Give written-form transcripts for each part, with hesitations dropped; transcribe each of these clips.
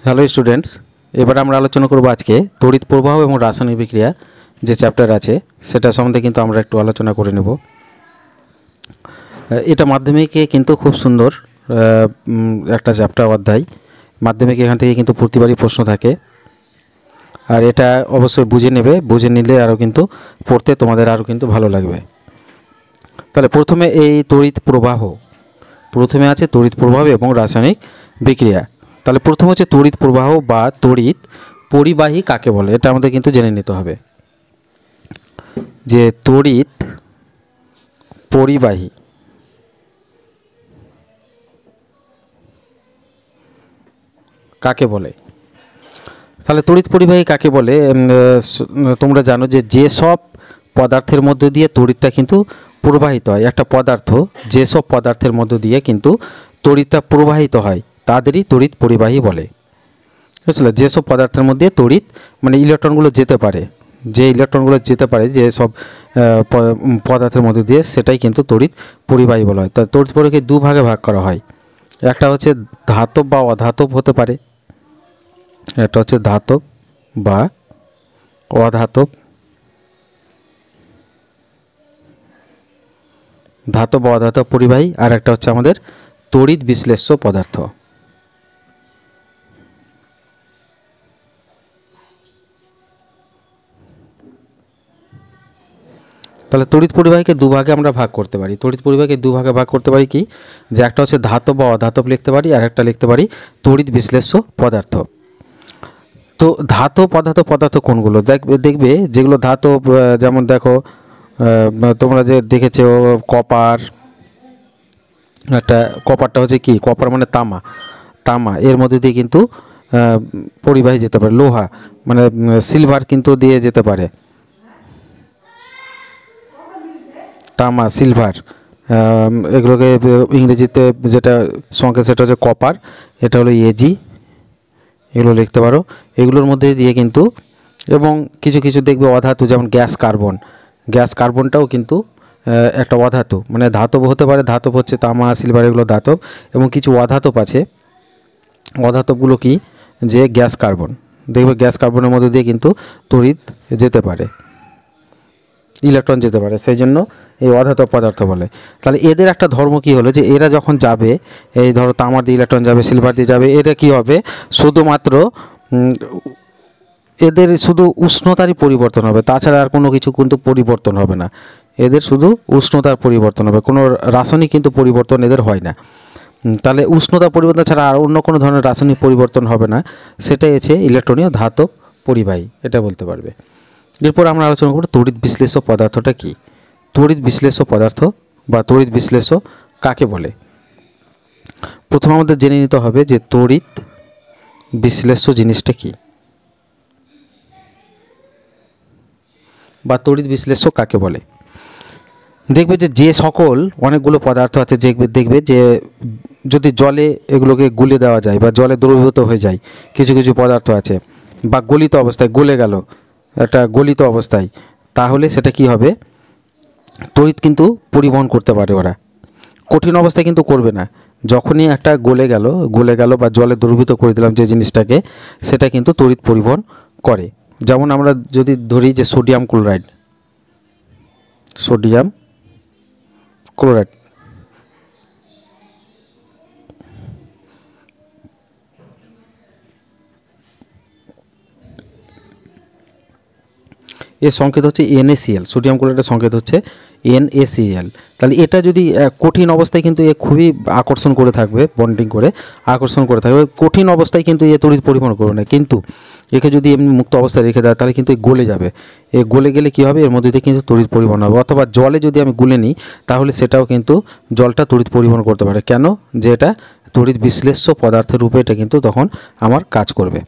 Hello students, এবার আমরা আলোচনা করব আজকে তড়িৎ প্রবাহ এবং রাসায়নিক বিক্রিয়া যে চ্যাপ্টার আছে সেটা সম্বন্ধে কিন্তু আমরা একটু আলোচনা করে নেব। এটা মাধ্যমিকে কিন্তু খুব সুন্দর একটা চ্যাপ্টার অধ্যায়। মাধ্যমিক এখান থেকে কিন্তু প্রতিবারই প্রশ্ন থাকে, আর এটা অবশ্যই বুঝে নেবে, বুঝে নিলে আরও কিন্তু পড়তে তোমাদের আরও কিন্তু ভালো লাগবে। তাহলে প্রথমে এই তড়িৎ প্রবাহ, প্রথমে আছে তড়িৎ প্রবাহ এবং রাসায়নিক বিক্রিয়া। তাহলে প্রথম হচ্ছে তড়িৎ প্রবাহ বা তড়িৎ পরিবাহী কাকে বলে, এটা আমাদের কিন্তু জেনে নিতে হবে যে তড়িৎ পরিবাহী কাকে বলে। তাহলে তড়িৎ পরিবাহী কাকে বলে, তোমরা জানো যে যেসব পদার্থের মধ্য দিয়ে তড়িৎটা কিন্তু প্রবাহিত হয়, একটা পদার্থ যেসব পদার্থের মধ্য দিয়ে কিন্তু তড়িৎটা প্রবাহিত হয় তাদেরই তড়িৎ পরিবাহী বলে। বুঝলে, যেসব পদার্থের মধ্যে তড়িৎ মানে ইলেকট্রনগুলো যেতে পারে, যে ইলেকট্রনগুলো যেতে পারে যে সব পদার্থের মধ্যে দিয়ে, সেটাই কিন্তু তড়িৎ পরিবাহী বলা হয়। তা তড়িৎ পরিবাহীকে দু ভাগে ভাগ করা হয়, একটা হচ্ছে ধাতব বা অধাতব হতে পারে, একটা হচ্ছে ধাতব বা অধাতব, ধাতব বা অধাতব পরিবাহী, আর একটা হচ্ছে আমাদের তড়িৎ বিশ্লেষ্য পদার্থ। তাহলে তড়িৎ পরিবাহীকে দুভাগে আমরা ভাগ করতে পারি। তড়িৎ পরিবাহীকে দুভাগে ভাগ করতে পারি কি, যে একটা হচ্ছে ধাতব বা অধাতব লিখতে পারি, আর একটা লিখতে পারি তড়িৎ বিশ্লেষ্য পদার্থ। তো ধাতব অধাতব পদার্থ কোনগুলো দেখবে যেগুলো ধাতব, যেমন দেখো তোমরা যে দেখেছো কপার, একটা কপারটা হচ্ছে কি, কপার মানে তামা, তামা এর মধ্যে দিয়ে কিন্তু পরিবাহী যেতে পারে। লোহা মানে সিলভার কিন্তু দিয়ে যেতে পারে, তামা সিলভার, এগুলোকে ইংরেজিতে যেটা সংকেত সেটা হচ্ছে কপার, এটা হলো এজি, এগুলো লিখতে পারো। এগুলোর মধ্যে দিয়ে কিন্তু, এবং কিছু কিছু দেখবে অধাতু, যেমন গ্যাস কার্বন, গ্যাস কার্বনটাও কিন্তু একটা অধাতু, মানে ধাতব হতে পারে, ধাতব হচ্ছে তামা সিলভার এগুলো ধাতব, এবং কিছু অধাতব আছে। অধাতবগুলো কি, যে গ্যাস কার্বন, দেখবে গ্যাস কার্বনের মধ্যে দিয়ে কিন্তু তড়িৎ যেতে পারে, ইলেকট্রন যেতে পারে, সেই জন্য এই অধাতব পদার্থ বলে। তাহলে এদের একটা ধর্ম কি হলো, যে এরা যখন যাবে, এই ধরো তামার দিয়ে ইলেকট্রন যাবে, সিলভার দিয়ে যাবে, এরা কি হবে, শুধুমাত্র এদের শুধু উষ্ণতারই পরিবর্তন হবে, তাছাড়া আর কোনো কিছু কিন্তু পরিবর্তন হবে না। এদের শুধু উষ্ণতার পরিবর্তন হবে, কোনো রাসায়নিক কিন্তু পরিবর্তন এদের হয় না। তাহলে উষ্ণতা পরিবর্তন ছাড়া আর অন্য কোনো ধরনের রাসায়নিক পরিবর্তন হবে না, সেটাই হচ্ছে ইলেকট্রনীয় ধাতব পরিবাহী, এটা বলতে পারবে। এরপর আমরা আলোচনা করব তড়িৎ বিশ্লেষ্য পদার্থটা কি। তড়িৎ বিশ্লেষ্য পদার্থ বা তড়িৎ বিশ্লেষ্য কাকে বলে। প্রথমে আমাদের জেনে নিতে হবে যে তড়িৎ বিশ্লেষ্য জিনিসটা কি, বা তড়িৎ বিশ্লেষ্য কাকে বলে। দেখবে যে সকল অনেকগুলো পদার্থ আছে, দেখবে যে যদি জলে এগুলোকে গুলে দেওয়া যায় বা জলে দ্রবীভূত হয়ে যায়, কিছু কিছু পদার্থ আছে, বা গলিত অবস্থায় গলে গেল একটা গলিত অবস্থায়, তাহলে সেটা কি হবে, তড়িৎ কিন্তু পরিবহন করতে পারে ওরা। কঠিন অবস্থায় কিন্তু করবে না, যখনই একটা গলে গেল বা জলে দ্রবীভূত করে দিলাম যে জিনিসটাকে, সেটা কিন্তু তড়িৎ পরিবহন করে। যেমন আমরা যদি ধরি যে সোডিয়াম ক্লোরাইড, সোডিয়াম ক্লোরাইড এর সংকেত হচ্ছে NaCl, সোডিয়াম ক্লোরাইডের সংকেত হচ্ছে NaCl। তাহলে এটা যদি কঠিন অবস্থায় কিন্তু এ খুবই আকর্ষণ করে থাকবে, বন্ডিং করে আকর্ষণ করে থাকবে, কঠিন অবস্থায় কিন্তু এ তড়িৎ পরিবহন করবে না। কিন্তু একে যদি এমনি মুক্ত অবস্থায় রেখে দেয়, তাহলে কিন্তু গলে যাবে। এ গলে গেলে কী হবে, এর মধ্যে দিয়ে কিন্তু তড়িৎ পরিবহন হবে। অথবা জলে যদি আমি গুলে নিই, তাহলে সেটাও কিন্তু জলটা তড়িৎ পরিবহন করতে পারে। কেন, যে এটা তড়িৎ বিশ্লেষ্য পদার্থের রূপে এটা কিন্তু তখন আমার কাজ করবে।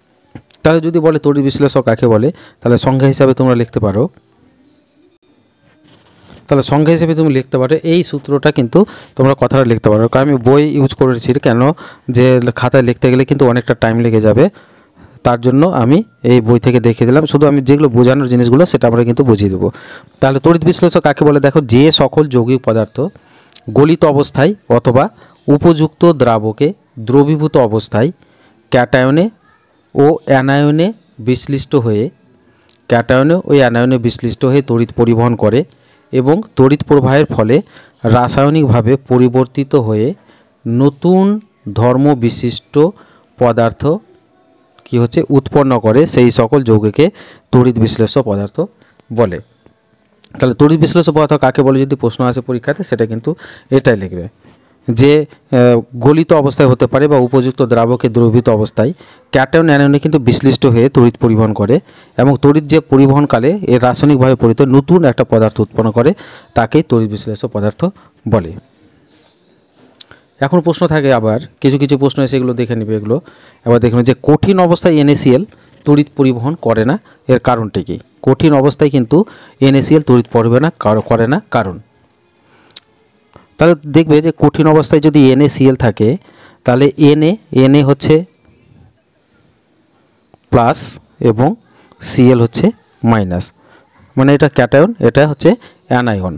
তাহলে যদি বলে তড়িৎ বিশ্লেষ্য কাকে বলে, তাহলে সংজ্ঞা হিসাবে তোমরা লিখতে পারো, তাহলে সংজ্ঞা হিসেবে তুমি লিখতে পারো এই সূত্রটা, কিন্তু তোমরা কথাটা লিখতে পারো। কারণ আমি বই ইউজ করেছি, কেন যে খাতায় লিখতে গেলে কিন্তু অনেকটা টাইম লেগে যাবে, তার জন্য আমি এই বই থেকে দেখিয়ে দিলাম। শুধু আমি যেগুলো বোঝানোর জিনিসগুলো সেটা আমরা কিন্তু বুঝিয়ে দেবো। তাহলে তড়িৎ বিশ্লেষ্য কাকে বলে, দেখো যে সকল যৌগিক পদার্থ গলিত অবস্থায় অথবা উপযুক্ত দ্রাবকে দ্রবীভূত অবস্থায় ক্যাটায়নে ও অ্যানায়নে বিশ্লিষ্ট হয়ে ক্যাটায়নে ও অ্যানায়নে বিশ্লিষ্ট হয়ে তড়িৎ পরিবহন করে এবং তড়িৎ প্রবাহের ফলে রাসায়নিকভাবে পরিবর্তিত হয়ে নতুন ধর্ম বিশিষ্ট পদার্থ কি হচ্ছে উৎপন্ন করে, সেই সকল যৌগকে তড়িৎ বিশ্লেষ্য পদার্থ বলে। তাহলে তড়িৎ বিশ্লেষ্য পদার্থ কাকে বলে যদি প্রশ্ন আসে পরীক্ষাতে, সেটা কিন্তু এটাই লিখবে যে গলিত অবস্থায় হতে পারে বা উপযুক্ত দ্রাবকে দ্রবীভূত অবস্থায় ক্যাটায়ন অ্যানায়নে কিন্তু বিশ্লিষ্ট হয়ে তড়িৎ পরিবহন করে এবং তড়িৎ যে পরিবহনকালে এর রাসায়নিকভাবে পরিবর্তিত নতুন একটা পদার্থ উৎপন্ন করে, তাকেই তড়িৎ বিশ্লেষ্য পদার্থ বলে। এখন প্রশ্ন থাকে আবার কিছু কিছু প্রশ্ন এসে এগুলো দেখে নেবে। এগুলো এবার দেখুন যে কঠিন অবস্থায় NaCl তড়িৎ পরিবহন করে না, এর কারণটি কি? কঠিন অবস্থায় কিন্তু NaCl তড়িৎ পরিবহন করে না কারণ, তাহলে দেখবে যে কঠিন অবস্থায় যদি NaCl থাকে তাহলে Na হচ্ছে প্লাস এবং Cl হচ্ছে মাইনাস, মানে এটা ক্যাটায়ন, এটা হচ্ছে অ্যানায়ন।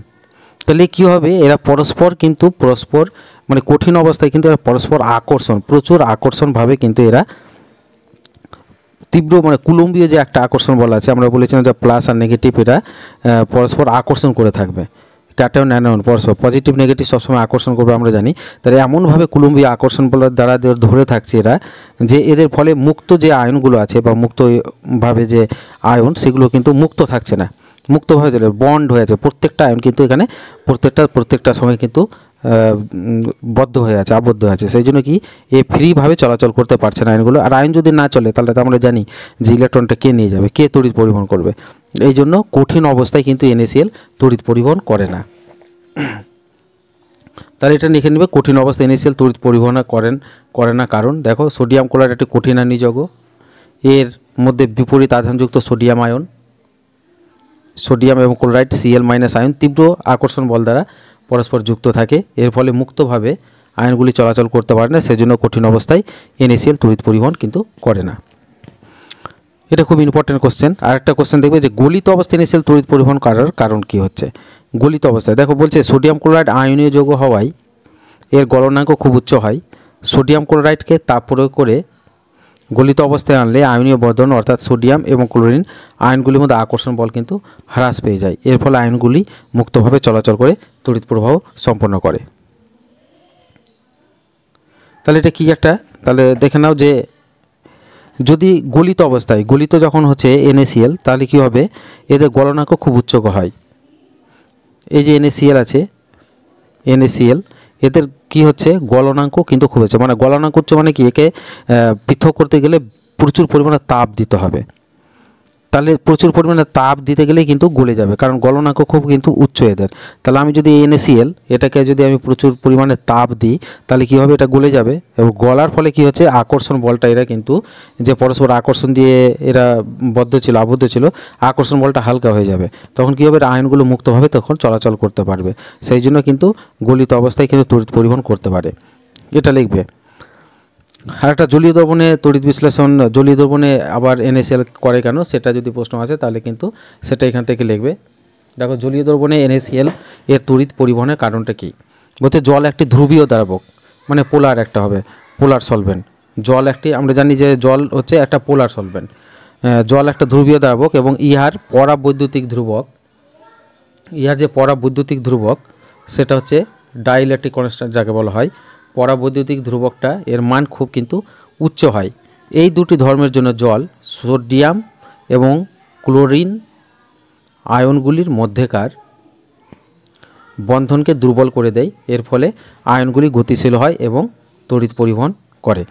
তাহলে কী হবে, এরা পরস্পর মানে কঠিন অবস্থায় কিন্তু এরা পরস্পর প্রচুর আকর্ষণভাবে কিন্তু এরা তীব্র মানে কুলম্বীয় যে একটা আকর্ষণ বলা আছে, আমরা বলেছিলাম যে প্লাস আর নেগেটিভ এরা পরস্পর আকর্ষণ করে থাকবে। ক্যাটায়ন অ্যানায়ন পরস্পর পজিটিভ নেগেটিভ সবসময় আকর্ষণ করবে আমরা জানি। তাহলে এমনভাবে কুলম্বীয় আকর্ষণ বলার দ্বারা ধরে থাকছে এরা যে এদের ফলে মুক্ত যে আয়নগুলো আছে বা মুক্তভাবে যে আয়ন সেগুলো কিন্তু মুক্ত থাকছে না, মুক্তভাবে চলে বন্ড হয়ে আছে। প্রত্যেকটা আয়ন কিন্তু এখানে প্রত্যেকটা সময় কিন্তু বদ্ধ হয়ে আছে, আবদ্ধ হয়ে আছে। সেই জন্য কি এ ফ্রিভাবে চলাচল করতে পারছে না আয়নগুলো। আর আয়ন যদি না চলে তাহলে তো আমরা জানি যে ইলেকট্রনটা কে নিয়ে যাবে, কে তড়িৎ পরিবহন করবে। এই জন্য কঠিন অবস্থায় কিন্তু NaCl তড়িৎ পরিবহন করে না। তাহলে এটা লিখে নেবে, কঠিন অবস্থায় NaCl তড়িৎ পরিবহন করে না কারণ দেখো সোডিয়াম ক্লোরাইড একটি কঠিন আয়নীয় যৌগ, এর মধ্যে বিপরীত আধানযুক্ত সোডিয়াম আয়ন, সোডিয়াম এবং ক্লোরাইড Cl- আয়ন তীব্র আকর্ষণ বল দ্বারা পরস্পর যুক্ত থাকে, এর ফলে মুক্তভাবে আয়নগুলি চলাচল করতে পারে না, সেজন্য কঠিন অবস্থায় NaCl তড়িৎ পরিবহন কিন্তু করে না। এটা খুব ইম্পর্টেন্ট কোশ্চেন। আরেকটা কোশ্চেন দেখবে যে গলিত অবস্থায় NaCl তড়িৎ পরিবহন করার কারণ কি হচ্ছে। গলিত অবস্থায় দেখো বলছে সোডিয়াম ক্লোরাইড আয়নীয় যৌগ হওয়ায় এর গলনাঙ্ক খুব উচ্চ হয়। সোডিয়াম ক্লোরাইডকে তাপ প্রয়োগ করে গলিত অবস্থায় আনলে আয়নীয় বর্ধন অর্থাৎ সোডিয়াম এবং ক্লোরিন আয়নগুলির মধ্যে আকর্ষণ বল কিন্তু হ্রাস পেয়ে যায়, এর ফলে আয়নগুলি মুক্তভাবে চলাচল করে তড়িৎ প্রবাহ সম্পন্ন করে। তাহলে এটা কি একটা, তাহলে দেখে নাও যে যদি গলিত যখন হচ্ছে NaCl তাহলে কি হবে, এদের গলনাঙ্ক খুব উচ্চ হয়। এই যে NaCl আছে, NaCl এদের কি হচ্ছে গলনাঙ্ক কিন্তু খুব হচ্ছে, মানে গলনাঙ্ক উচ্চ মানে কি, একে পৃথক করতে গেলে প্রচুর পরিমাণে তাপ দিতে হবে। তাহলে প্রচুর পরিমাণে তাপ দিতে গেলেই কিন্তু গলে যাবে, কারণ গলনাঙ্ক খুব কিন্তু উচ্চ এদের। তাহলে আমি যদি NaCl এটাকে যদি আমি প্রচুর পরিমাণে তাপ দিই তাহলে কি হবে, এটা গলে যাবে এবং গলার ফলে কি হচ্ছে আকর্ষণ বলটা এরা কিন্তু যে পরস্পর আকর্ষণ দিয়ে এরা আবদ্ধ ছিল, আকর্ষণ বলটা হালকা হয়ে যাবে, তখন কি হবে আয়নগুলো মুক্তভাবে তখন চলাচল করতে পারবে। সেই জন্য কিন্তু গলিত অবস্থায় কিন্তু তড়িৎ পরিবহন করতে পারে, এটা লিখবে। আর একটা জলীয় দ্রবণে তড়িৎ বিশ্লেষণ, জলীয় দ্রবণে আবার NaCl করে কেন, সেটা যদি প্রশ্ন আসে তাহলে কিন্তু সেটা এখান থেকে লিখবে। দেখো জলীয় দ্রবণে NaCl এর তড়িৎ পরিবহনের কারণটা কি, বলছে জল একটি ধ্রুবীয় দ্রাবক, মানে পোলার একটা হবে, পোলার সলভেন্ট। জল একটি, আমরা জানি যে জল হচ্ছে একটা পোলার সলভেন্ট, জল একটা ধ্রুবীয় দ্রাবক এবং ইহার যে পরাবৈদ্যুতিক ধ্রুবক সেটা হচ্ছে ডাইইলেকট্রিক কনস্ট্যান্ট যাকে বলা হয়। পরাবৈদ্যুতিক ধ্রুবকটা এর মান খুব কিন্তু উচ্চ হয়। এই দুটি ধর্মের জন্য জল সোডিয়াম এবং ক্লোরিন আয়নগুলির মধ্যেকার বন্ধনকে দুর্বল করে দেয়, এর ফলে আয়নগুলি গতিশীল হয় এবং তড়িৎ পরিবহন করে।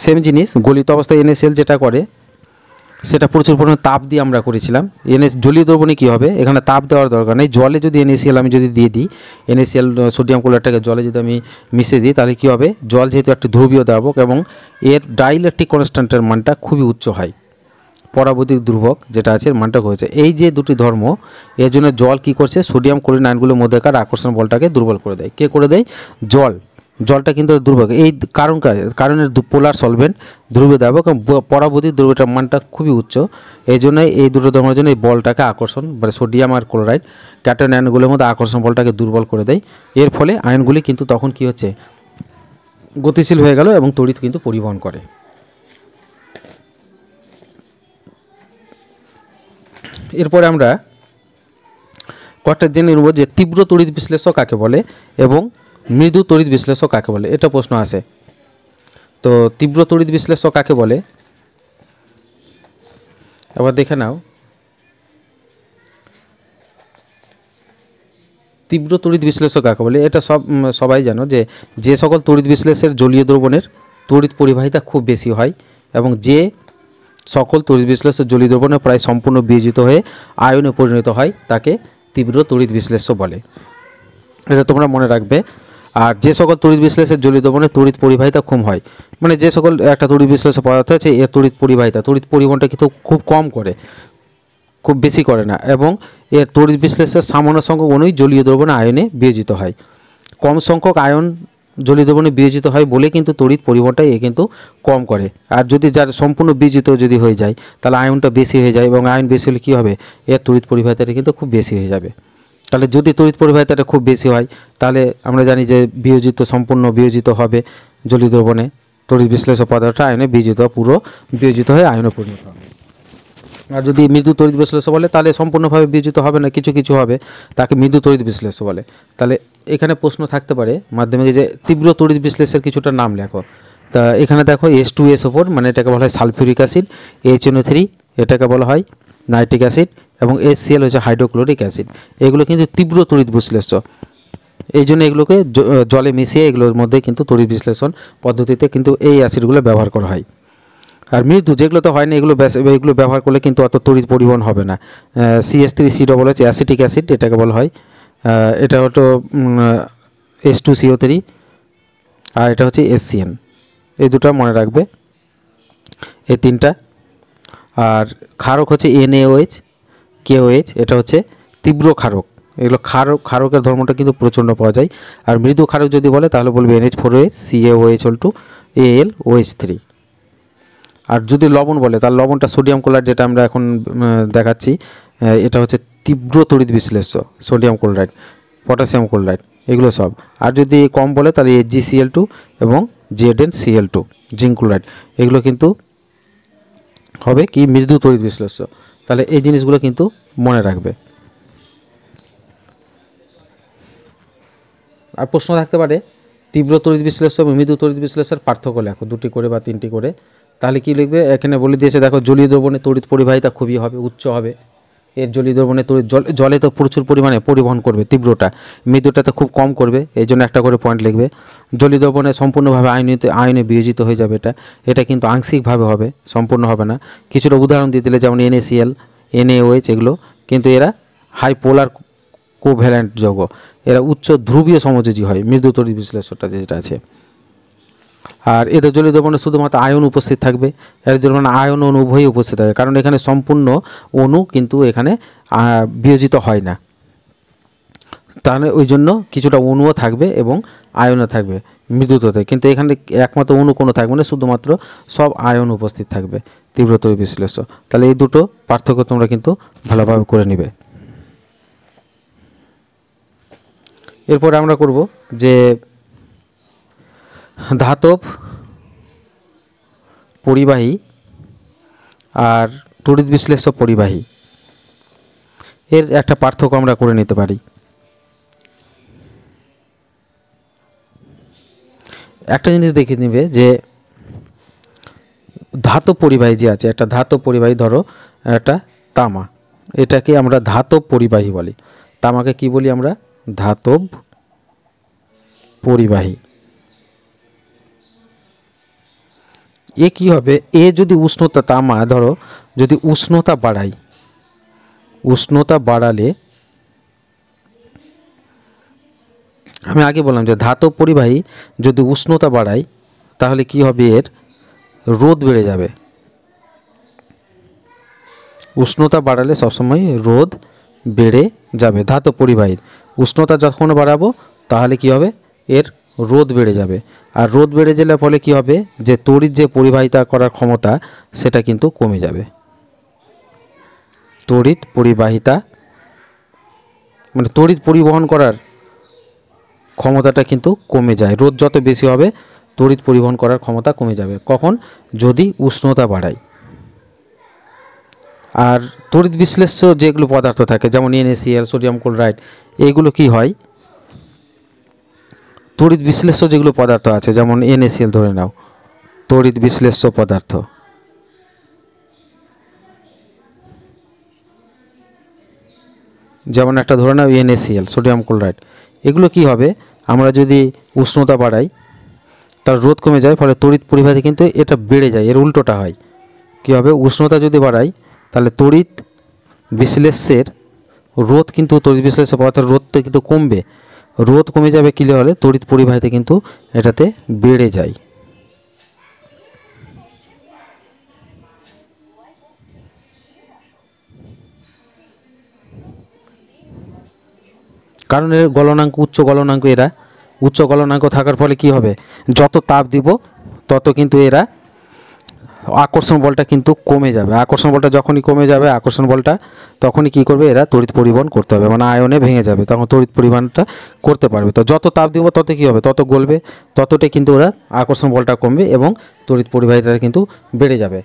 সেম জিনিস গলিত অবস্থায় NaCl যেটা করে সেটা প্রচুর পরিমাণে তাপ দিয়ে আমরা করেছিলাম। জলীয় দ্রবণে কী হবে, এখানে তাপ দেওয়ার দরকার নেই। জলে যদি NaCl আমি যদি দিয়ে দিই, NaCl সোডিয়াম ক্লোরাইডটাকে জলে যদি আমি মিশিয়ে দিই তাহলে কী হবে, জল যেহেতু একটা ধ্রুবীয় দ্রাবক এবং এর ডাইইলেকট্রিক কনস্ট্যান্টের মানটা খুবই উচ্চ হয়, পরাবৈদ্যুতিক ধ্রুবক যেটা আছে এর মানটা হয়েছে। এই যে দুটি ধর্ম, এর জন্য জল কি করছে, সোডিয়াম ক্লোরিন আয়নগুলোর মধ্যেকার আকর্ষণ বলটাকে দুর্বল করে দেয়। কে করে দেয়, জলটা কিন্তু দুর্বল। এই কারণের পোলার সলভেন্ট ধ্রুবীয় দ্রাবক এবং পরাবৈদ্যুতিক ধ্রুবটার মানটা খুবই উচ্চ, এই জন্য এই দুটো ধর্মের জন্য এই বলটাকে আকর্ষণ মানে সোডিয়াম আর ক্লোরাইড ক্যাটায়ন আয়নগুলোর মধ্যে আকর্ষণ বলটাকে দুর্বল করে দেয়, এর ফলে আয়নগুলি কিন্তু তখন কি হচ্ছে গতিশীল হয়ে গেল এবং তড়িৎ কিন্তু পরিবহন করে। এরপরে আমরা কয়েকটা জেনে নেব যে তীব্র তড়িৎ বিশ্লেষক কাকে বলে এবং মৃদু তড়িৎ বিশ্লেষক কাকে বলে, এটা প্রশ্ন আসে। তো তীব্র তড়িৎ বিশ্লেষক কাকে বলে এবার দেখে নাও। তীব্র তড়িৎ বিশ্লেষক কাকে বলে, এটা সবাই জানো যে সকল তড়িৎ বিশ্লেষের জলীয় দ্রবণের তড়িৎ পরিবাহিতা খুব বেশি হয় এবং যে সকল তড়িৎ বিশ্লেষের জলীয় দ্রবণে প্রায় সম্পূর্ণ বিয়োজিত হয়ে আয়নে পরিণত হয় তাকে তীব্র তড়িৎ বিশ্লেষ্য বলে, এটা তোমরা মনে রাখবে। আর যে সকল তড়িৎ বিশ্লেষের জলীয় দ্রবণে তড়িৎ পরিবাহিতা কম হয়, মানে যে সকল একটা তড়িৎ বিশ্লেষ্য পদার্থ আছে এর তড়িৎ পরিবাহিতা তড়িৎ পরিবহনটা কিন্তু খুব কম করে, খুব বেশি করে না, এবং এর তড়িৎ বিশ্লেষের সামান্য সংখ্যক অণুই জলীয় দ্রবণে আয়নে বিয়োজিত হয়। কম সংখ্যক আয়ন জলীয় দ্রবণে বিয়োজিত হয় বলে কিন্তু তড়িৎ পরিবহনটাই এ কিন্তু কম করে। আর যদি যার সম্পূর্ণ বিয়োজিত যদি হয়ে যায় তাহলে আয়নটা বেশি হয়ে যায়, এবং আয়ন বেশি হলে কী হবে, এর তড়িৎ পরিবাহিতাটা কিন্তু খুব বেশি হয়ে যাবে। তাহলে যদি তড়িৎ পরিবাহিতাটা খুব বেশি হয় তাহলে আমরা জানি যে সম্পূর্ণ বিয়োজিত হবে জলীয় দ্রবণে, তড়িৎ বিশ্লেষ্য পদার্থ আয়নে পুরো বিয়োজিত হয়ে আয়নে পরিণত হবে। আর যদি মৃদু তড়িৎ বিশ্লেষ্য বলে তাহলে সম্পূর্ণভাবে বিয়োজিত হবে না, কিছু কিছু হবে, তাকে মৃদু তড়িৎ বিশ্লেষ্য বলে। তাহলে এখানে প্রশ্ন থাকতে পারে মাধ্যমিকে যে তীব্র তড়িৎ বিশ্লেষের কিছুটা নাম লেখো। তা এখানে দেখো H2SO4 মানে এটাকে বলা হয় সালফিউরিক অ্যাসিড, HNO3 এটাকে বলা হয় নাইট্রিক অ্যাসিড, এবং HCl হচ্ছে হাইড্রোক্লোরিক অ্যাসিড। এগুলো কিন্তু তীব্র তড়িৎ বিশ্লেষ্য, এই জন্য এগুলোকে জলে মিশিয়ে এগুলোর মধ্যে কিন্তু তড়িৎ বিশ্লেষণ পদ্ধতিতে কিন্তু এই অ্যাসিডগুলো ব্যবহার করা হয়। আর মৃদু যেগুলো তো হয় না এগুলো ব্যবহার করলে কিন্তু অত তড়িৎ পরিবহন হবে না। CH3COOH অ্যাসিটিক অ্যাসিড এটাকে বলা হয়, এটা হলো H2CO3, আর এটা হচ্ছে HCN, এই দুটো মনে রাখবে, এই তিনটা। আর ক্ষারক হচ্ছে NaOH, KOH, এটা হচ্ছে তীব্র ক্ষারক। এগুলো ক্ষারকের ধর্মটা কিন্তু প্রচণ্ড পাওয়া যায়। আর মৃদু ক্ষারক যদি বলে তাহলে বলবে NH4OH, CaOH, AlOH3। আর যদি লবণ বলে তাহলে লবণটা সোডিয়াম ক্লোরাইড, যেটা আমরা এখন দেখাচ্ছি, এটা হচ্ছে তীব্র তড়িৎ বিশ্লেষ্য, সোডিয়াম ক্লোরাইড, পটাশিয়াম ক্লোরাইড, এগুলো সব। আর যদি কম বলে তাহলে AgCl2 এবং ZnCl2, জিঙ্ক ক্লোরাইড, এগুলো কিন্তু হবে কি মৃদু তড়িৎ বিশ্লেষ্য। তাহলে এই জিনিসগুলো কিন্তু মনে রাখবে। আর প্রশ্ন থাকতে পারে তীব্র তড়িৎ বিশ্লেষ্য এবং মৃদু তড়িৎ বিশ্লেষের পার্থক্য লেখো, 2টি করে বা 3টি করে। তাহলে কি লিখবে, এখানে বলে দিয়েছে দেখো জলীয় দ্রবণে তড়িৎ পরিবাহিতা খুবই হবে, উচ্চ হবে। এর জলীয় দ্রবণে তড়িৎ জলে তো প্রচুর পরিমাণে পরিবহন করবে তীব্রটা, মৃদুটাতে খুব কম করবে, এই জন্য একটা করে পয়েন্ট লিখবে। জলীয় দ্রবণে সম্পূর্ণভাবে আয়নে বিয়োজিত হয়ে যাবে, এটা কিন্তু আংশিকভাবে হবে, সম্পূর্ণ হবে না। কিছুটা উদাহরণ দিয়ে দিলে যেমন NaCl, NaOH, এগুলো কিন্তু এরা হাই পোলার কোভ্যালেন্ট যৌগ, এরা উচ্চ ধ্রুবীয় সমযোজী হয়, মৃদু তড়িৎ বিশ্লেষ্যটা যেটা আছে। আর এদের জলীয় দ্রবণে শুধুমাত্র আয়ন উপস্থিত থাকবে, এর জন্য আয়ন অণু উভয়ই উপস্থিত থাকবে, কারণ এখানে সম্পূর্ণ অণু কিন্তু এখানে বিয়োজিত হয় না, তাহলে ওই জন্য কিছুটা অণুও থাকবে এবং আয়নও থাকবে মৃদুতাতে, কিন্তু এখানে একমাত্র অণু কোনো থাকবে না, শুধুমাত্র সব আয়ন উপস্থিত থাকবে তীব্র তড়িৎ বিশ্লেষ্য। তাহলে এই দুটো পার্থক্য তোমরা কিন্তু ভালোভাবে করে নিবে। এরপরে আমরা করব যে ধাতব পরিবাহী আর তড়িৎ বিশ্লেষ্য পরিবাহী, এর একটা পার্থক্য আমরা করে নিতে পারি। একটা জিনিস দেখে নিবে যে ধাতব পরিবাহী যে আছে, একটা ধাতব পরিবাহী, ধরো একটা তামা, এটাকে আমরা ধাতব পরিবাহী বলি। তামাকে কি বলি আমরা, ধাতব পরিবাহী। এ কি হবে, এ যদি উষ্ণতা, তামা ধরো যদি উষ্ণতা বাড়াই, উষ্ণতা বাড়ালে, আমি আগে বললাম যে ধাতব পরিবাহী যদি উষ্ণতা বাড়াই তাহলে কি হবে, এর রোধ বেড়ে যাবে। উষ্ণতা বাড়ালে সবসময় রোধ বেড়ে যাবে ধাতব পরিবাহীর। উষ্ণতা যখন বাড়াবো তাহলে কি হবে, এর রোধ বেড়ে যাবে। আর রোধ বেড়ে গেলে ফলে কি হবে, যে তড়িৎ যে পরিবাহিতা করার ক্ষমতা সেটা কিন্তু কমে যাবে। তড়িৎ পরিবাহিতা মানে তড়িৎ পরিবহন করার ক্ষমতাটা কিন্তু কমে যায়। রোধ যত বেশি হবে তড়িৎ পরিবহন করার ক্ষমতা কমে যাবে। কখন, যদি উষ্ণতা বাড়ায়। আর তড়িৎ বিশ্লেষ্য যেগুলো পদার্থ থাকে যেমন NaCl, সোডিয়াম ক্লোরাইড, এইগুলো কি হয়, তড়িৎ বিশ্লেষ্য যেগুলো পদার্থ আছে যেমন NaCl ধরে নাও, তড়িৎ বিশ্লেষ্য পদার্থ, যেমন একটা ধরে নাও NaCl, সোডিয়াম ক্লোরাইড, এগুলো কি হবে, আমরা যদি উষ্ণতা বাড়াই তার রোধ কমে যায়, ফলে তড়িৎ পরিবাহী কিন্তু এটা বেড়ে যায়, এর উল্টোটা হয়। কী হবে, উষ্ণতা যদি বাড়াই তাহলে তড়িৎ বিশ্লেষ্যের রোধ কিন্তু, তড়িৎ বিশ্লেষ্য পদার্থের রোধটা কিন্তু কমবে, রোধ কমে যাবে, কী হলে তড়িৎ পরিবাহিতা কিন্তু এটাতে বেড়ে যায়। কারণ এর গলনাঙ্ক উচ্চ গলনাঙ্ক, এরা উচ্চ গলনাঙ্ক থাকার ফলে কি হবে, যত তাপ দিব তত কিন্তু এরা আকর্ষণ বলটা কিন্তু কমে যাবে, আকর্ষণ বলটা যখনই কমে যাবে, আকর্ষণ বলটা তখনই কি করবে, এরা তড়িৎ পরিবহন করতে হবে, মানে আয়নে ভেঙে যাবে, তখন তড়িৎ পরিবহনটা করতে পারবে। তো যত তাপ দিব তত কি হবে, তত গলবে, ততটাই কিন্তু ওরা আকর্ষণ বলটা কমবে এবং তড়িৎ পরিবাহিতাটা কিন্তু বেড়ে যাবে।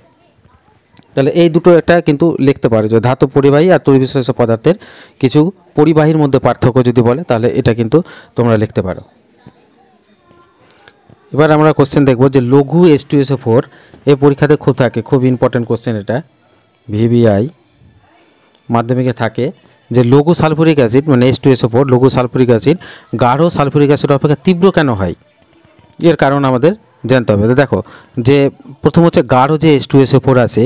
তাহলে এই দুটো একটা কিন্তু লিখতে পারে যে ধাতব পরিবাহী আর তড়িৎ বিশ্লেষ্য পদার্থের কিছু পরিবাহীর মধ্যে পার্থক্য যদি বলে তাহলে এটা কিন্তু তোমরা লিখতে পারো। এবার আমরা কোশ্চেন দেখব যে লঘু H2SO4, এই পরীক্ষাতে খুব থাকে, খুব ইম্পর্টেন্ট কোশ্চেন এটা, VBI মাধ্যমিকে থাকে, যে লঘু সালফুরিক অ্যাসিড মানে H2SO4, লঘু সালফুরিক অ্যাসিড গাঢ় সালফুরিক অ্যাসিড অপেক্ষা তীব্র কেন হয়, এর কারণ আমাদের জানতে হবে। তো দেখো, যে প্রথম হচ্ছে গাঢ় যে H2SO4 আছে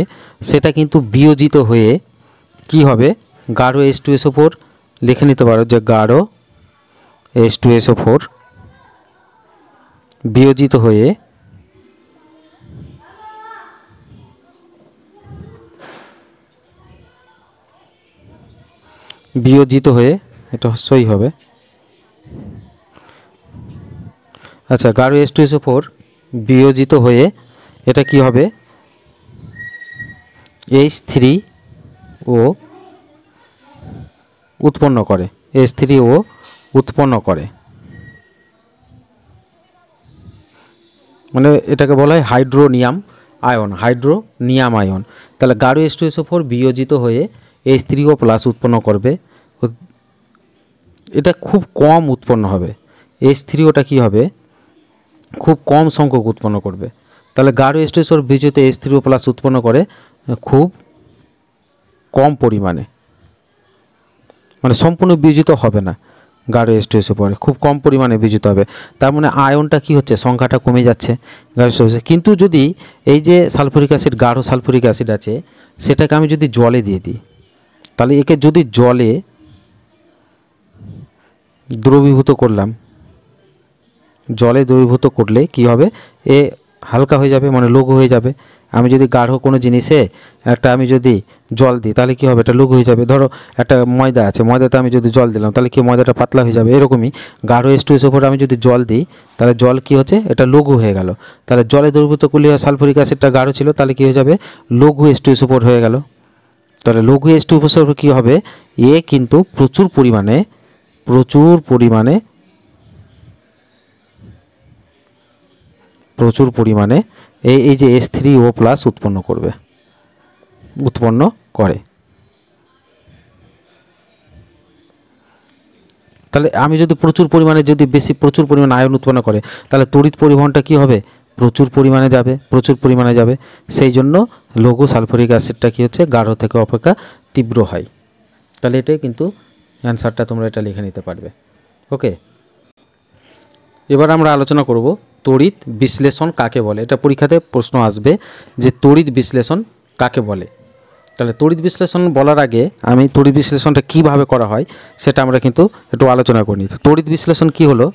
সেটা কিন্তু বিয়োজিত হয়ে কি হবে, গাঢ় H2SO4 লিখে নিতে পারো যে গাঢ় H2SO4 বিয়োজিত হয়ে এটা সই হবে। আচ্ছা, গাঢ় H2SO4 বিয়োজিত হয়ে এটা কি হবে, H3O উৎপন্ন করে, H3O উৎপন্ন করে, মানে এটাকে বলা হয় হাইড্রোনিয়াম আয়ন, হাইড্রোনিয়াম আয়ন। তাহলে গাঢ় H2SO4 বিয়োজিত হয়ে H3O প্লাস উৎপন্ন করবে, এটা খুব কম উৎপন্ন হবে, H3Oটা কি হবে, খুব কম সংখ্যক উৎপন্ন করবে। তাহলে গাঢ় H2SO4 বিয়োজিত H3O প্লাস উৎপন্ন করে খুব কম পরিমাণে, মানে সম্পূর্ণ বিয়োজিত হবে না, গাঢ় H2SO4 খুব কম পরিমাণে বিয়োজিত হবে। তার মানে আয়নটা কি হচ্ছে, সংখ্যাটা কমে যাচ্ছে গাঢ় H2SO4। কিন্তু যদি এই যে সালফুরিক অ্যাসিড, গাঢ় সালফুরিক অ্যাসিড আছে, সেটাকে আমি যদি জলে দিয়ে দিই, তাহলে একে যদি জলে দ্রবীভূত করলাম, জলে দ্রবীভূত করলে কি হবে, এ হালকা হয়ে যাবে, মানে লঘু হয়ে যাবে। আমি যদি গাঢ় কোনো জিনিসে একটা আমি যদি জল দিই তাহলে কি হবে, এটা লঘু হয়ে যাবে। ধরো একটা ময়দা আছে, ময়দাতে আমি যদি জল দিলাম তাহলে কি ময়দাটা পাতলা হয়ে যাবে, এরকমই গাঢ় H2SO4 আমি যদি জল দিই তাহলে জল কি হচ্ছে, এটা লঘু হয়ে গেল। তাহলে জলে দ্রবীভূত করলে সালফুরিক অ্যাসিডটা গাঢ় ছিল, তাহলে কি হয়ে যাবে, লঘু H2SO4 হয়ে গেল। তাহলে লঘু H2SO4 কি হবে, এ কিন্তু প্রচুর পরিমাণে এই যে H3O প্লাস উৎপন্ন করে। তাহলে আমি যদি প্রচুর পরিমাণে আয়ন উৎপন্ন করে তাহলে তড়িৎ পরিবহনটা কি হবে, প্রচুর পরিমাণে যাবে। সেই জন্য লঘু সালফুরিক অ্যাসিডটা কি হচ্ছে, গাঢ় থেকে অপেক্ষা তীব্র হয়। তাহলে এটাই কিন্তু অ্যান্সারটা, তোমরা এটা লিখে নিতে পারবে। ওকে, এবার আমরা আলোচনা করব তড়িৎ বিশ্লেষণ কাকে বলে। এটা পরীক্ষাতে প্রশ্ন আসবে যে তড়িৎ বিশ্লেষণ কাকে বলে। তাহলে তড়িৎ বিশ্লেষণ বলার আগে আমি তড়িৎ বিশ্লেষণটা কীভাবে করা হয় সেটা আমরা কিন্তু একটু আলোচনা করি। তড়িৎ বিশ্লেষণ কি হলো,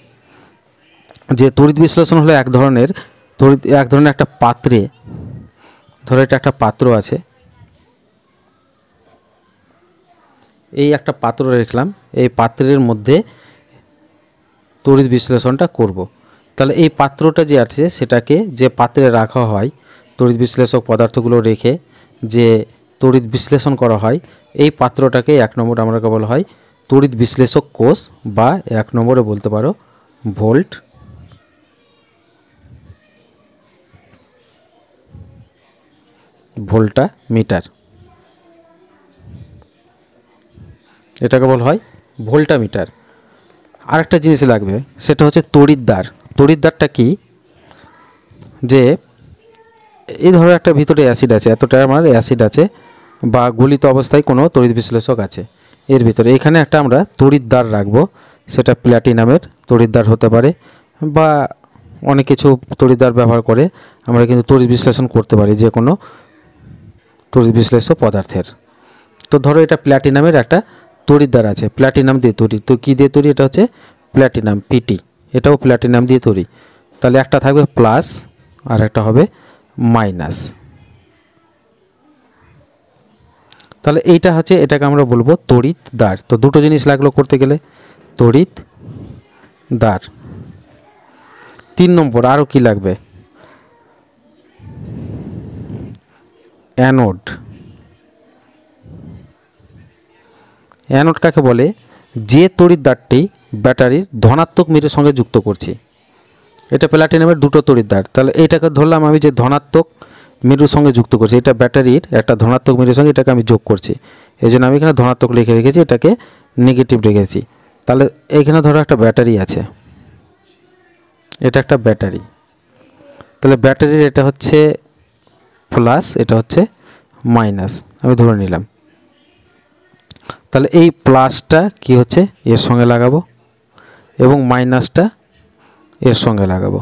যে তড়িৎ বিশ্লেষণ হলো এক ধরনের একটা পাত্রে, ধরো এটা একটা পাত্র আছে, এই একটা পাত্র রাখলাম, এই পাত্রের মধ্যে তড়িৎ বিশ্লেষণটা করব। তাহলে এই পাত্রটা যে আছে সেটাকে যে পাত্রে রাখা হয়, তড়িৎ বিশ্লেষক পদার্থগুলো রেখে যে তড়িৎ বিশ্লেষণ করা হয়, এই পাত্রটাকে 1 নম্বর আমরা বলা হয় তড়িৎ বিশ্লেষক কোষ, বা 1 নম্বরে বলতে পারো ভোল্টামিটার। এটাকে বলা হয় ভোল্টামিটার। আরেকটা জিনিস লাগবে, সেটা হচ্ছে তড়িৎদ্বার। তড়িৎদ্বারটা কি, যে এই ধরো একটা ভিতরে অ্যাসিড আছে, এতটা আমার অ্যাসিড আছে বা গলিত অবস্থায় কোনো তড়িৎ বিশ্লেষক আছে, এর ভিতরে এখানে একটা আমরা তড়িৎদ্বার রাখবো। সেটা প্ল্যাটিনামের তড়িৎদ্বার হতে পারে বা অনেক কিছু তড়িৎদ্বার ব্যবহার করে আমরা কিন্তু তড়িৎ বিশ্লেষণ করতে পারি যে কোনো তড়িৎ বিশ্লেষ্য পদার্থের। তো ধরো এটা প্ল্যাটিনামের একটা তড়িৎদ্বার আছে, প্ল্যাটিনাম দিয়ে তৈরি। তো কী দিয়ে তৈরি? এটা হচ্ছে প্ল্যাটিনাম, পিটি, এটাও প্ল্যাটিনাম দিয়ে তৈরি। তাহলে একটা থাকবে প্লাস আর একটা হবে মাইনাস। তাহলে এইটা হচ্ছে, এটাকে আমরা বলবো তড়িৎদ্বার। তো দুটো জিনিস লাগলো করতে গেলে, তড়িৎদ্বার। 3 নম্বর আরও কি লাগবে? অ্যানোড। অ্যানোড কাকে বলে? যে তড়িৎদ্বারটি ব্যাটারির ধনাত্মক মেরুর সঙ্গে যুক্ত করছি। এটা প্ল্যাটিনামের দুটো তড়িৎদ্বার। তাহলে এইটাকে ধরলাম আমি যে ধনাত্মক মেরুর সঙ্গে যুক্ত করছি, এটা ব্যাটারির একটা ধনাত্মক মেরুর সঙ্গে এটাকে আমি যোগ করছি, এই জন্য আমি এখানে ধনাত্মক লিখে রেখেছি, এটাকে নেগেটিভ রেখেছি। তাহলে এইখানে ধরো একটা ব্যাটারি আছে, এটা একটা ব্যাটারি। তাহলে ব্যাটারির এটা হচ্ছে প্লাস, এটা হচ্ছে মাইনাস, আমি ধরে নিলাম। তাহলে এই প্লাসটা কি হচ্ছে, এর সঙ্গে লাগাবো, এবং মাইনাসটা এর সঙ্গে লাগাবো।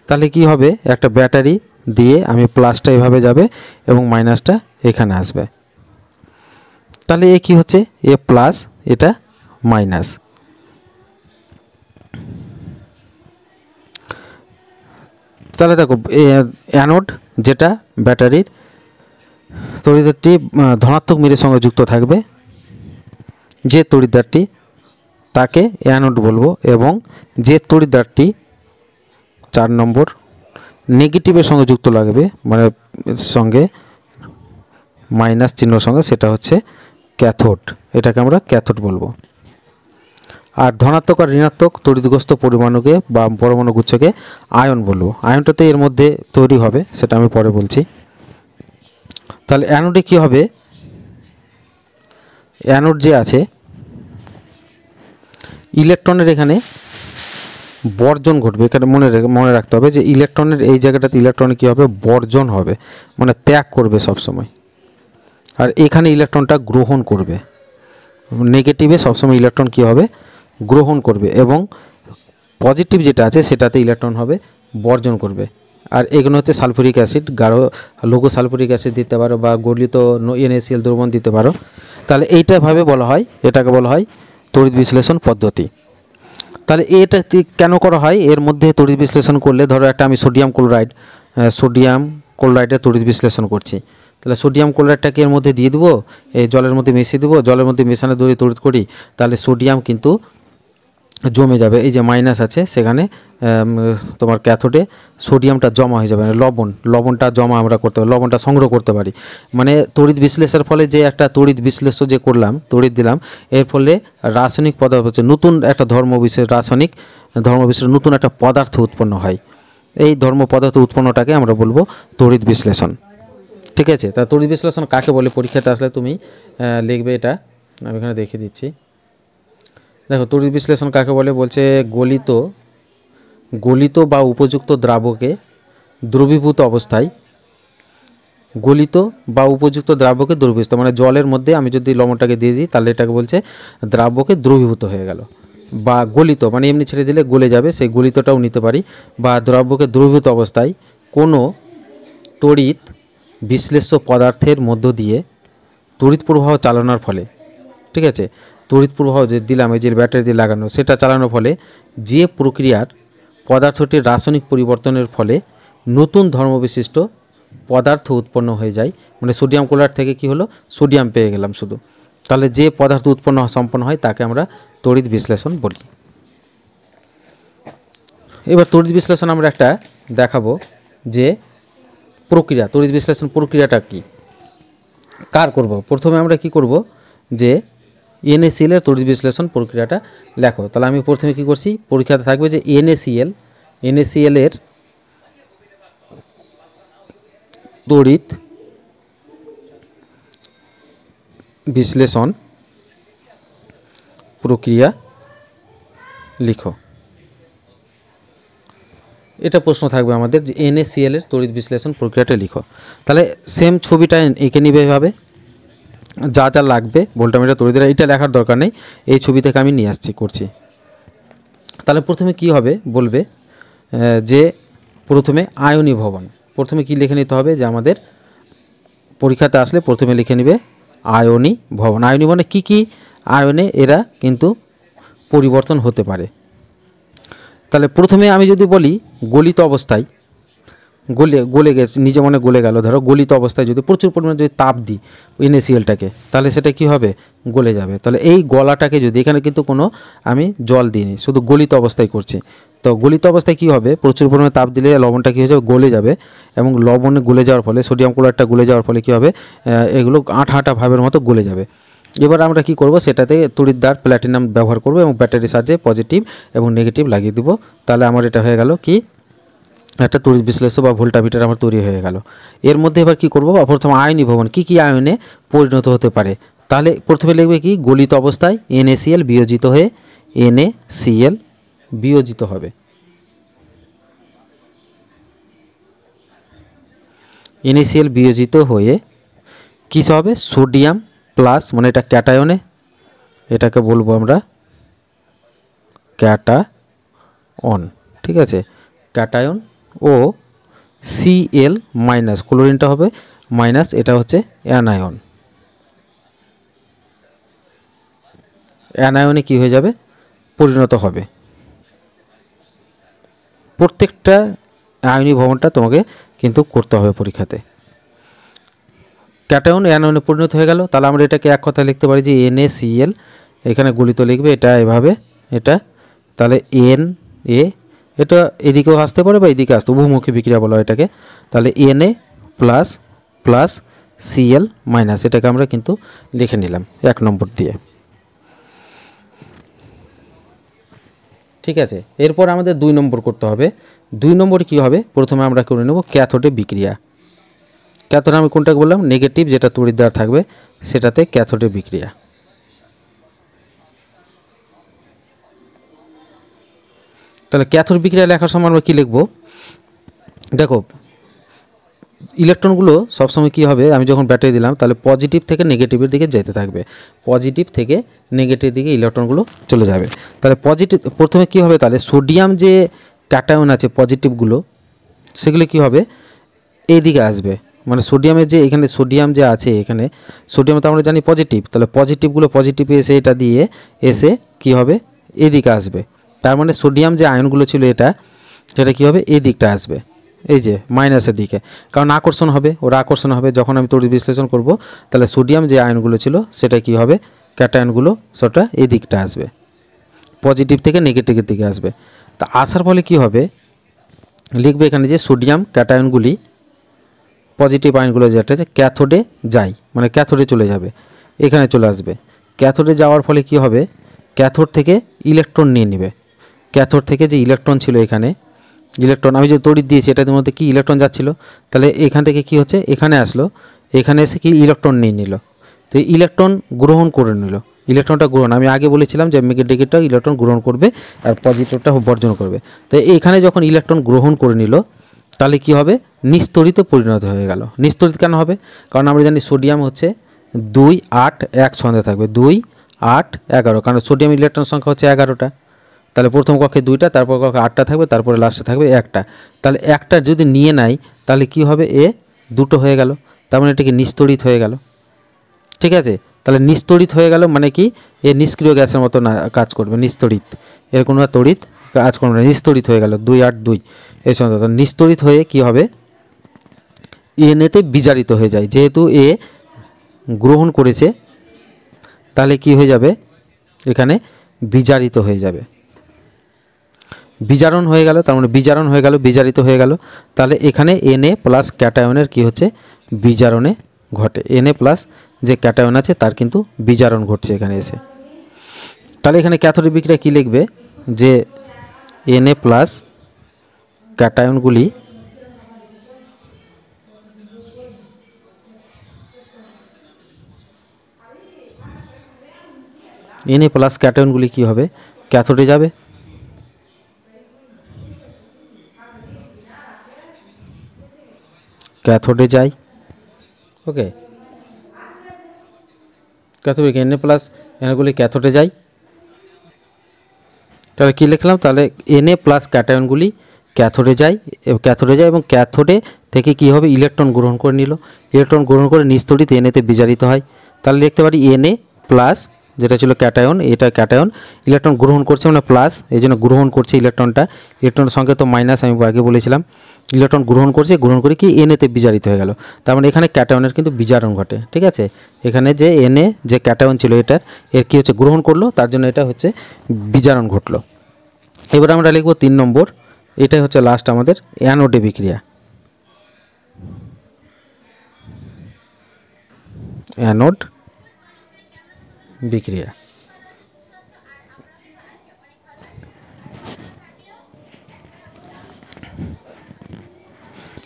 তাহলে কি হবে, একটা ব্যাটারি দিয়ে আমি প্লাসটা এভাবে যাবে এবং মাইনাসটা এখানে আসবে। তাহলে এ কি হচ্ছে, এ প্লাস, এটা মাইনাস। তাহলে দেখো অ্যানোড যেটা ব্যাটারির তড়িৎদ্বারটি ধনাত্মক মেরুর সঙ্গে যুক্ত থাকবে, যে তড়িৎদ্বারটি, তাকে অ্যানোড বলবো। এবং যে তড়িৎদ্বারটি 4 নম্বর নেগেটিভের সঙ্গে যুক্ত লাগবে, মানে সঙ্গে মাইনাস চিহ্নর সঙ্গে, সেটা হচ্ছে ক্যাথোড। এটাকে আমরা ক্যাথোড বলবো। আর ধনাত্মক আর ঋণাত্মক তড়িৎগ্রস্ত পরমাণুকে বা পরমাণু গুচ্ছকে আয়ন বলবো। আয়নটাতে এর মধ্যে তৈরি হবে, সেটা আমি পরে বলছি। তাহলে অ্যানোডে কী হবে, অ্যানোড যে আছে, ইলেকট্রনের এখানে বর্জন ঘটবে। এখানে মনে রাখতে হবে যে ইলেকট্রনের এই জায়গাটাতে ইলেকট্রনের কী হবে, বর্জন হবে, মানে ত্যাগ করবে সবসময়। আর এখানে ইলেকট্রনটা গ্রহণ করবে। নেগেটিভে সবসময় ইলেকট্রন কী হবে, গ্রহণ করবে, এবং পজিটিভ যেটা আছে সেটাতে ইলেকট্রন হবে বর্জন করবে। আর এগুলো হচ্ছে সালফুরিক অ্যাসিড, গাঢ় লঘু সালফুরিক অ্যাসিড দিতে পারো বা গলিত NaCl দ্রবণ দিতে পারো। তাহলে এইটাভাবে বলা হয়, এটাকে বলা হয় তড়িৎ বিশ্লেষণ পদ্ধতি। তাহলে এটা কেন করা হয়, এর মধ্যে তড়িৎ বিশ্লেষণ করলে, ধরো একটা আমি সোডিয়াম ক্লোরাইডের তড়িৎ বিশ্লেষণ করছি। তাহলে সোডিয়াম ক্লোরাইডটাকে এর মধ্যে দিয়ে দেবো, এই জলের মধ্যে মিশিয়ে দেবো, জলের মধ্যে মেশানো তড়িৎ করি, তাহলে সোডিয়াম কিন্তু জমে যাবে। এই যে মাইনাস আছে সেখানে তোমার ক্যাথোডে সোডিয়ামটা জমা হয়ে যাবে, লবণটা জমা আমরা করতে পারি, লবণটা সংগ্রহ করতে পারি। মানে তড়িৎ বিশ্লেষণের ফলে যে একটা তড়িৎ বিশ্লেষ্য যে করলাম, তড়িৎ দিলাম, এর ফলে রাসায়নিক পদার্থ হচ্ছে নতুন একটা রাসায়নিক ধর্মবিশেষ নতুন একটা পদার্থ উৎপন্ন হয়। এই পদার্থ উৎপন্নটাকে আমরা বলবো তড়িৎ বিশ্লেষণ। ঠিক আছে, তা তড়িৎ বিশ্লেষণ কাকে বলে, পরীক্ষাতে আসলে তুমি লিখবে এটা, আমি এখানে দেখিয়ে দিচ্ছি। দেখো তড়িৎ বিশ্লেষণ কাকে বলে, বলছে গলিত বা উপযুক্ত দ্রাবকে দ্রবীভূত অবস্থায়, মানে জলের মধ্যে আমি যদি লবণটাকে দিয়ে দিই, তাহলে এটাকে বলছে দ্রাবকে দ্রবীভূত হয়ে গেল। বা গলিত মানে এমনি ছেড়ে দিলে গলে যাবে, সেই গলিতটাও নিতে পারি। বা দ্রাবকে দ্রবীভূত অবস্থায় কোনো তড়িৎ বিশ্লেষ্য পদার্থের মধ্য দিয়ে তড়িৎ প্রবাহ চালানোর ফলে, ঠিক আছে, তড়িৎ প্রবাহ যে দিলাম, এই যে ব্যাটারি দিয়ে লাগানো, সেটা চালানোর ফলে যে প্রক্রিয়ার পদার্থটির রাসায়নিক পরিবর্তনের ফলে নতুন ধর্মবিশিষ্ট পদার্থ উৎপন্ন হয়ে যায়। মানে সোডিয়াম ক্লোরাইড থেকে কি হলো, সোডিয়াম পেয়ে গেলাম শুধু। তাহলে যে পদার্থ সম্পন্ন হয় তাকে আমরা তড়িৎ বিশ্লেষণ বলি। এবার তড়িৎ বিশ্লেষণ আমরা একটা দেখাবো যে প্রক্রিয়া, তড়িৎ বিশ্লেষণ প্রক্রিয়াটা কি, কার করব। প্রথমে আমরা কি করব, যে NaCl এর তড়িৎ বিশ্লেষণ প্রক্রিয়াটা লেখো। তাহলে আমি প্রথমে কি করছি, পরীক্ষাতে থাকবে যে NaCl এর তড়িৎ বিশ্লেষণ প্রক্রিয়া লিখো। এটা প্রশ্ন থাকবে আমাদের যে NaCl এর তড়িৎ বিশ্লেষণ প্রক্রিয়াটা লিখো। তাহলে সেম ছবিটা এঁকে নিবে এভাবে, যা যা লাগবে ভোল্টামিটার তড়িৎ এটা লেখার দরকার নেই, এই ছবি থেকে আমি নিয়ে আসছি করছি। তাহলে প্রথমে কি হবে বলবে যে প্রথমে আয়নী ভবন, প্রথমে কি লিখে নিতে হবে যে আমাদের পরীক্ষাতে আসলে প্রথমে লিখে নেবে আয়নী ভবন। আয়নী ভবনে কী কী আয়নে এরা কিন্তু পরিবর্তন হতে পারে। তাহলে প্রথমে আমি যদি বলি গলিত অবস্থায়, গলে গেছে নিজে মনে গলে গেল, ধরো গলিত অবস্থায় যদি প্রচুর পরিমাণে যদি তাপ দিই NaClটাকে, তাহলে সেটা কি হবে গলে যাবে। তাহলে এই গলাটাকে যদি এখানে কিন্তু কোনো আমি জল দিইনি, শুধু গলিত অবস্থায় করছি, তো গলিত অবস্থায় কি হবে প্রচুর পরিমাণে তাপ দিলে লবণটা কী হয়ে যাবে গলে যাবে, এবং লবণে গলে যাওয়ার ফলে সোডিয়াম ক্লোরাইডটা গলে যাওয়ার ফলে কী হবে এগুলো আঠা আঠা ভাবের মতো গলে যাবে। এবার আমরা কি করব সেটাতে তড়িৎদ্বার প্ল্যাটিনাম ব্যবহার করব এবং ব্যাটারির সাহায্যে পজিটিভ এবং নেগেটিভ লাগিয়ে দিব। তাহলে আমার এটা হয়ে গেল কি একটা তড়িৎ বিশ্লেষক বা ভোল্টামিটার আমার তৈরি হয়ে গেল। এর মধ্যে এবার কি করব প্রথমে আয়নী ভবন কী কী আয়নে পরিণত হতে পারে। তাহলে প্রথমে লিখবে কি গলিত অবস্থায় NaCl বিয়োজিত হয়ে NaCl বিয়োজিত হবে, NaCl বিয়োজিত হয়ে কী হবে সোডিয়াম প্লাস, মানে এটা ক্যাটায়নে, এটাকে বলবো আমরা ক্যাটায়ন, ঠিক আছে, ক্যাটায়ন ও Cl মাইনাস, ক্লোরিনটা হবে মাইনাস, এটা হচ্ছে অ্যানায়ন, অ্যানায়নে কি হয়ে যাবে পরিণত হবে। প্রত্যেকটা আয়নী ভবনটা তোমাকে কিন্তু করতে হবে পরীক্ষাতে। ক্যাটায়ন অ্যানায়নে পরিণত হয়ে গেল, তাহলে আমরা এটাকে এক কথায় লিখতে পারি যে NaCl, এখানে গলিত লিখবে এটা এভাবে এটা, তাহলে Na, এটা এদিকেও আসতে পারে বা এদিকে আসতে, উভমুখী বিক্রিয়া বলা হয় এটাকে। তাহলে Na plus plus Cl minus, এটাকে আমরা কিন্তু লিখে নিলাম 1 নম্বর দিয়ে, ঠিক আছে। এরপর আমাদের 2 নম্বর করতে হবে। 2 নম্বরে কী হবে প্রথমে আমরা করে নেব ক্যাথোডে বিক্রিয়া। ক্যাথোডে আমি কোনটা বললাম নেগেটিভ, যেটা তড়িৎদ্বার থাকবে সেটাতে ক্যাথোডে বিক্রিয়া। তাহলে ক্যাথোড বিক্রিয়া লেখার সময় আমরা কী লিখব দেখো, ইলেকট্রনগুলো সবসময় কী হবে আমি যখন ব্যাটারি দিলাম তাহলে পজিটিভ থেকে নেগেটিভের দিকে যেতে থাকবে, পজিটিভ থেকে নেগেটিভ দিকে ইলেকট্রনগুলো চলে যাবে। তাহলে পজিটিভ প্রথমে কী হবে তাহলে সোডিয়াম যে ক্যাটায়ন আছে পজিটিভগুলো সেগুলো কী হবে এই দিকে আসবে, মানে সোডিয়ামের যে এখানে সোডিয়াম যে আছে এখানে সোডিয়াম তো আমরা জানি পজিটিভ, তাহলে পজিটিভগুলো পজিটিভে এসে এটা দিয়ে এসে কী হবে এদিকে আসবে। তার মানে সোডিয়াম যে আয়নগুলো ছিল এটা সেটা কী হবে এই দিকটা আসবে, এই যে মাইনাসের দিকে, কারণ আকর্ষণ হবে, ওরা আকর্ষণ হবে যখন আমি তড়িৎ বিশ্লেষণ করব। তাহলে সোডিয়াম যে আয়নগুলো ছিল সেটা কি হবে ক্যাটায়নগুলো সেটা এই দিকটা আসবে, পজিটিভ থেকে নেগেটিভের দিকে আসবে। তা আসার ফলে কি হবে লিখবে এখানে যে সোডিয়াম ক্যাটায়নগুলি পজিটিভ আয়নগুলো যেটা আছে ক্যাথোডে যায়, মানে ক্যাথোডে চলে যাবে, এখানে চলে আসবে। ক্যাথোডে যাওয়ার ফলে কি হবে ক্যাথোড থেকে ইলেকট্রন নিয়ে নেবে, ক্যাথোড থেকে যে ইলেকট্রন ছিল এখানে ইলেকট্রন আমি যে তড়িৎ দিয়েছি এটার মধ্যে কি ইলেকট্রন যাচ্ছিল, তাহলে এখান থেকে কি হচ্ছে এখানে আসলো, এখানে এসে কি ইলেকট্রন নিয়ে নিল, তো ইলেকট্রন গ্রহণ করে নিল, ইলেকট্রনটা গ্রহণ আমি আগে বলেছিলাম যে নেগেটিভটা ইলেকট্রন গ্রহণ করবে আর পজিটিভটা বর্জন করবে। তো এখানে যখন ইলেকট্রন গ্রহণ করে নিল তাহলে কি হবে নিস্তড়িতে পরিণত হয়ে গেল। নিস্তড়িত কেন হবে কারণ আমরা জানি সোডিয়াম হচ্ছে 2 8 1 ছন্দে থাকবে, 2 8 11, কারণ সোডিয়াম ইলেকট্রন সংখ্যা হচ্ছে 11টা, তাহলে প্রথম কক্ষে 2টা তারপর কক্ষে 8টা থাকবে তারপরে লাস্টে থাকবে 1টা, তাহলে একটা যদি নিয়ে নাই তাহলে কি হবে এ 2টো হয়ে গেল, তার মানে এটাকে নিস্তড়িত হয়ে গেল, ঠিক আছে। তাহলে নিস্তড়িত হয়ে গেল মানে কি এ নিষ্ক্রিয় গ্যাসের মতো না কাজ করবে, নিস্তড়িত এর কোনো তড়িৎ কাজ করবে না, নিস্তড়িত হয়ে গেল 2 8 2 এই সময় নিস্তড়িত হয়ে কি হবে এতে বিজারিত হয়ে যায়, যেহেতু এ গ্রহণ করেছে তাহলে কি হয়ে যাবে এখানে বিজারিত হয়ে যাবে, বিজারণ হয়ে গেল, তার মানে বিজারণ হয়ে গেল বিজারিত হয়ে গেল, তাহলে এখানে Na প্লাস ক্যাটায়নের কি হচ্ছে বিজারণে ঘটে, Na প্লাস যে ক্যাটায়ন আছে তার কিন্তু বিজারণ ঘটছে এখানে এসে। তাহলে এখানে ক্যাথোডিক বিক্রিয়া কী লিখবে যে Na প্লাস ক্যাটায়নগুলি Na প্লাস ক্যাটায়নগুলি কী হবে, ক্যাথোডে যাবে, ক্যাথোডে যায়। ওকে, ক্যাথোডে Na প্লাস এনাগুলি ক্যাথোডে যায়। তাহলে কী লিখলাম, তাহলে Na প্লাস ক্যাটায়নগুলি ক্যাথোডে যায় এবং ক্যাথোডে থেকে কী হবে, ইলেকট্রন গ্রহণ করে নিল, ইলেকট্রন গ্রহণ করে নিস্তড়িত Na-তে বিজারিত হয়। তাহলে লিখতে পারি Na প্লাস, যেটা ছিল ক্যাটায়ন, এটা ক্যাটায়ন, ইলেকট্রন গ্রহণ করছে মানে প্লাস, এই জন্য গ্রহণ করছে ইলেকট্রনটা, ইলেকট্রনের সঙ্গে তো মাইনাস আমি আগে বলেছিলাম, ইলেকট্রন গ্রহণ করছে, গ্রহণ করে কি Na-তে বিজারিত হয়ে গেল। তার মানে এখানে ক্যাটায়নের কিন্তু বিজারণ ঘটে। ঠিক আছে, এখানে যে Na যে ক্যাটায়ন ছিল এটার, এর কী হচ্ছে, গ্রহণ করলো, তার জন্য এটা হচ্ছে বিজারণ ঘটলো। এবার আমরা লিখব 3 নম্বর, এটাই হচ্ছে লাস্ট আমাদের অ্যানোডে বিক্রিয়া। অ্যানোড বিক্রিয়া।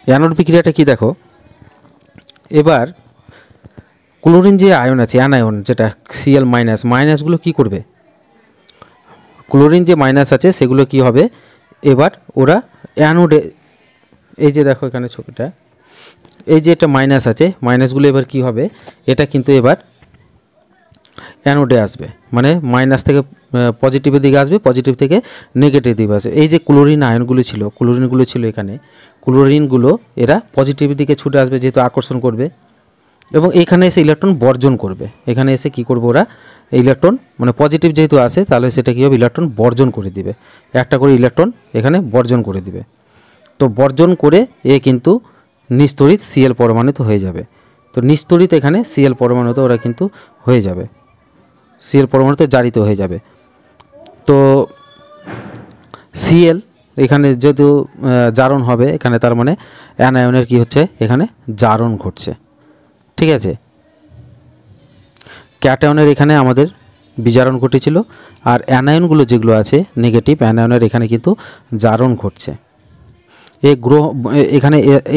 অ্যানোড বিক্রিয়াটা কি দেখো, এবার ক্লোরিন যে আয়ন আছে, অ্যানায়ন যেটা Cl মাইনাস, মাইনাসগুলো কী করবে, ক্লোরিন যে মাইনাস আছে সেগুলো কি হবে, এবার ওরা অ্যানোডে, এই যে দেখো এখানে ছবিটা, এই যে এটা মাইনাস আছে, মাইনাসগুলো এবার কি হবে, এটা কিন্তু এবার অ্যানোডে আসবে, মানে মাইনাস থেকে পজিটিভের দিকে আসবে, পজিটিভ থেকে নেগেটিভ দিকে আসবে। এই যে ক্লোরিন আয়নগুলো ছিল, ক্লোরিনগুলো ছিল এখানে, ক্লোরিনগুলো এরা পজিটিভের দিকে ছুটে আসবে, যেহেতু আকর্ষণ করবে, এবং এখানে এসে ইলেকট্রন বর্জন করবে। এখানে এসে কি করবে ওরা, ইলেকট্রন মানে পজিটিভ যেহেতু আসে, তাহলে সেটা কী হবে, ইলেকট্রন বর্জন করে দিবে, একটা করে ইলেকট্রন এখানে বর্জন করে দিবে। তো বর্জন করে এ কিন্তু নিস্তড়িত Cl পরমাণুতে হয়ে যাবে। তো নিস্তড়িত এখানে Cl পরমাণুতে ওরা কিন্তু হয়ে যাবে, Cl পরমাণুতে জারিত হয়ে যাবে। তো Cl এখানে যেহেতু জারণ হবে এখানে, তার মানে অ্যানায়নের কি হচ্ছে, এখানে জারণ ঘটছে। ঠিক আছে, ক্যাটায়নের এখানে আমাদের বিজারণ ঘটেছিল, আর অ্যানায়নগুলো যেগুলো আছে নেগেটিভ অ্যানায়নের এখানে কিন্তু জারণ ঘটছে। এই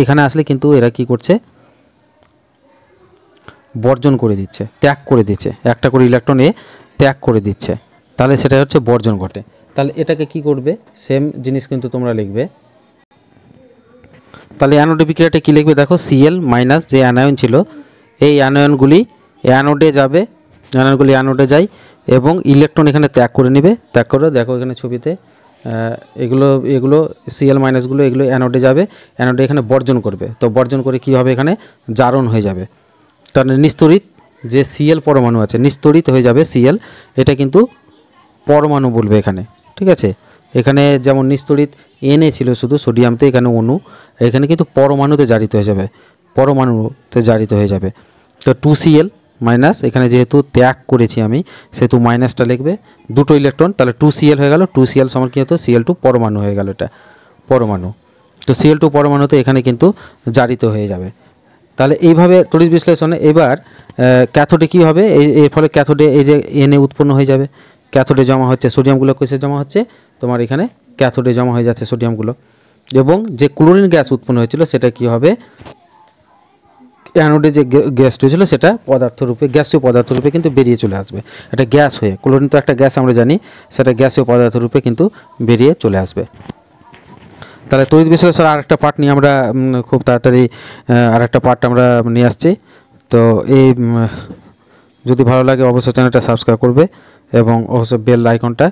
এখানে আসলে কিন্তু এরা কি করছে, বর্জন করে দিচ্ছে, ত্যাগ করে দিচ্ছে, একটা করে ইলেকট্রন ত্যাগ করে দিচ্ছে, তাহলে সেটা হচ্ছে বর্জন ঘটে। তাহলে এটাকে কি করবে, সেম জিনিস কিন্তু তোমরা লিখবে। তাহলে অ্যানোডে বিক্রিয়াটা কী লিখবে, দেখো Cl মাইনাস যে অ্যানায়ন ছিল, এই অ্যানায়নগুলি অ্যানোডে যাবে, অ্যানায়নগুলি অ্যানোডে যায় এবং ইলেকট্রন এখানে ত্যাগ করে নেবে, ত্যাগ করে দেখো এখানে ছবিতে এগুলো Cl মাইনাসগুলো এগুলো অ্যানোডে যাবে, অ্যানোডে এখানে বর্জন করবে। তো বর্জন করে কি হবে, এখানে জারণ হয়ে যাবে, কারণ নিস্তড়িত যে Cl পরমাণু আছে নিস্তড়িত হয়ে যাবে Cl, এটা কিন্তু পরমাণু বলবে এখানে। ঠিক আছে, এখানে যেমন নিস্তড়িত Na ছিল শুধু সোডিয়ামতে, এখানে অণু, এখানে কিন্তু পরমাণুতে জারিত হয়ে যাবে, পরমাণুতে জারিত হয়ে যাবে। তো 2Cl মাইনাস, এখানে যেহেতু ত্যাগ করেছি আমি সেহেতু মাইনাসটা লিখবে, দুটো ইলেকট্রন, তাহলে 2Cl হয়ে গেল, 2Cl সমান কী হতো, Cl2 পরমাণু হয়ে গেল, এটা পরমাণু। তো Cl2 পরমাণুতে এখানে কিন্তু জারিত হয়ে যাবে। তাহলে এইভাবে তড়িৎ বিশ্লেষণে এবার ক্যাথোডে কী হবে, এর ফলে ক্যাথোডে এই যে Na উৎপন্ন হয়ে যাবে, ক্যাথোডে জমা হচ্ছে, সোডিয়ামগুলো কিসে জমা হচ্ছে, তোমার এখানে ক্যাথোডে জমা হয়ে যাচ্ছে সোডিয়ামগুলো, এবং যে ক্লোরিন গ্যাস উৎপন্ন হয়েছিল সেটা কি হবে, অ্যানোডে যে গ্যাসটি ছিল সেটা পদার্থরূপে, গ্যাসীয় পদার্থরূপে কিন্তু বেরিয়ে চলে আসবে, এটা গ্যাস হয়ে, ক্লোরিন তো একটা গ্যাস আমরা জানি, সেটা গ্যাসীয় পদার্থরূপে কিন্তু বেরিয়ে চলে আসবে। তাহলে তড়িৎ বিশ্লেষণের আরেকটা পার্ট নিয়ে আমরা খুব তাড়াতাড়ি আরেকটা পার্ট আমরা নিয়ে আসছি। তো এই যদি ভালো লাগে অবশ্যই চ্যানেলটা সাবস্ক্রাইব করবে এবং অবশ্যই বেল আইকনটা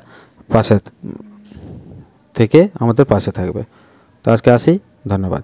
পাশে থেকে আমাদের পাশে থাকবে। তো আজকে আসি, ধন্যবাদ।